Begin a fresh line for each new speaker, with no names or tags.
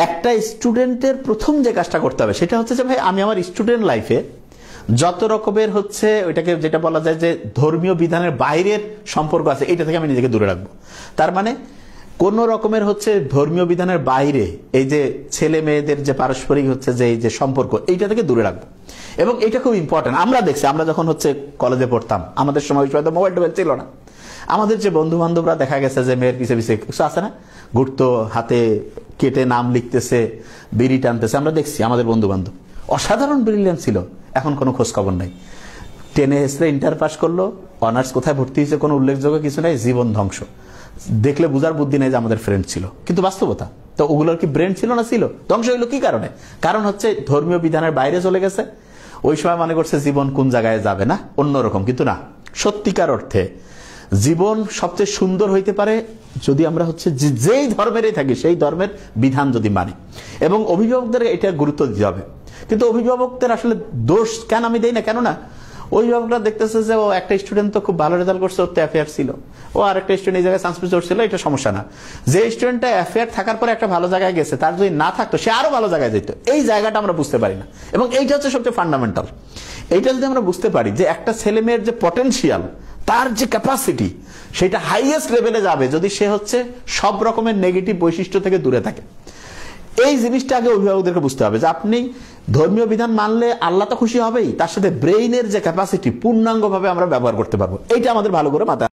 একটা স্টুডেন্টের প্রথম যে কাজটা করতে হবে সেটা হচ্ছে যে ভাই আমি আমার স্টুডেন্ট লাইফে যত রকমের হচ্ছে ওইটাকে যেটা বলা যায় যে ধর্মীয় বিধানের বাইরের সম্পর্ক আছে এটা থেকে আমি নিজেকে দূরে রাখবো। তার মানে কোন রকমের হচ্ছে ধর্মীয় বিধানের বাইরে এই যে ছেলে মেয়েদের যে পারস্পরিক হচ্ছে যে এই যে সম্পর্ক এইটা থেকে দূরে রাখবো। এবং এটা খুব ইম্পর্টেন্ট। আমরা দেখছি আমরা যখন হচ্ছে কলেজে পড়তাম আমাদের সময় তো মোবাইল টোবাইল ছিল না। আমাদের যে বন্ধু বান্ধবরা দেখা গেছে যে মেয়ের পিছে পিছে কিছু আছে না, ঘুরতো, হাতে কেটে নাম লিখতেছে, বিড়ি টানতেছে, আমরা দেখছি আমাদের বন্ধু বান্ধব অসাধারণ ব্রিলিয়ান্ট ছিল। এখন কোনো খোঁজ খবর নাই। 10 এসে ইন্টার পাস করলো, অনার্স কোথায় ভর্তি হয়েছে কোনো উল্লেখযোগ্য কিছু নাই, জীবন ধ্বংস। দেখলে বুঝার বুদ্ধি নেই যে আমাদের ফ্রেন্ড ছিল, কিন্তু বাস্তবতা তো ওগুলোর কি ব্রেন ছিল না ছিল? ধ্বংস হইলো কি কারণে? কারণ হচ্ছে ধর্মীয় বিধানের বাইরে চলে গেছে। ওই সময় মনে করছে জীবন কোন জায়গায় যাবে না, অন্যরকম। কিন্তু না, সত্যিকার অর্থে জীবন সবচেয়ে সুন্দর হইতে পারে যদি আমরা হচ্ছে যেই ধর্মেরই থাকি সেই ধর্মের বিধান যদি মানি। এবং অভিভাবকদের এটা গুরুত্ব দিতে হবে। কিন্তু অভিভাবকদের আসলে দোষ কেন আমি দেই না, কেননা অভিভাবকরা দেখতেছে যে ও একটা স্টুডেন্ট তো খুব ভালো রেজাল্ট করছে, ওর তো অ্যাফেয়ার ছিল, ও আর একটা স্টুডেন্ট এই জায়গায় চান্স পেয়ে চড়ছিল, এটা সমস্যা না। যে স্টুডেন্টটা অ্যাফেয়ার থাকার পরে একটা ভালো জায়গায় গেছে, তার যদি না থাকতো সে আরো ভালো জায়গায় যেত, এই জায়গাটা আমরা বুঝতে পারি না। এবং এইটা হচ্ছে সবচেয়ে ফান্ডামেন্টাল। এইটা যদি আমরা বুঝতে পারি যে একটা ছেলে মেয়ের যে পটেনশিয়াল, তার যে ক্যাপাসিটি, সেটা হাইয়েস্ট লেভেলে যাবে যদি সে হচ্ছে সব রকমের নেগেটিভ বৈশিষ্ট্য থেকে দূরে থাকে। এই জিনিসটা আগে অভিভাবকদেরকে বুঝতে হবে যে আপনি ধর্মীয় বিধান মানলে আল্লাহ তো খুশি হবেই, তার সাথে ব্রেইনের যে ক্যাপাসিটি পূর্ণাঙ্গভাবে আমরা ব্যবহার করতে পারবো, এইটা আমাদের ভালো করে মাথায়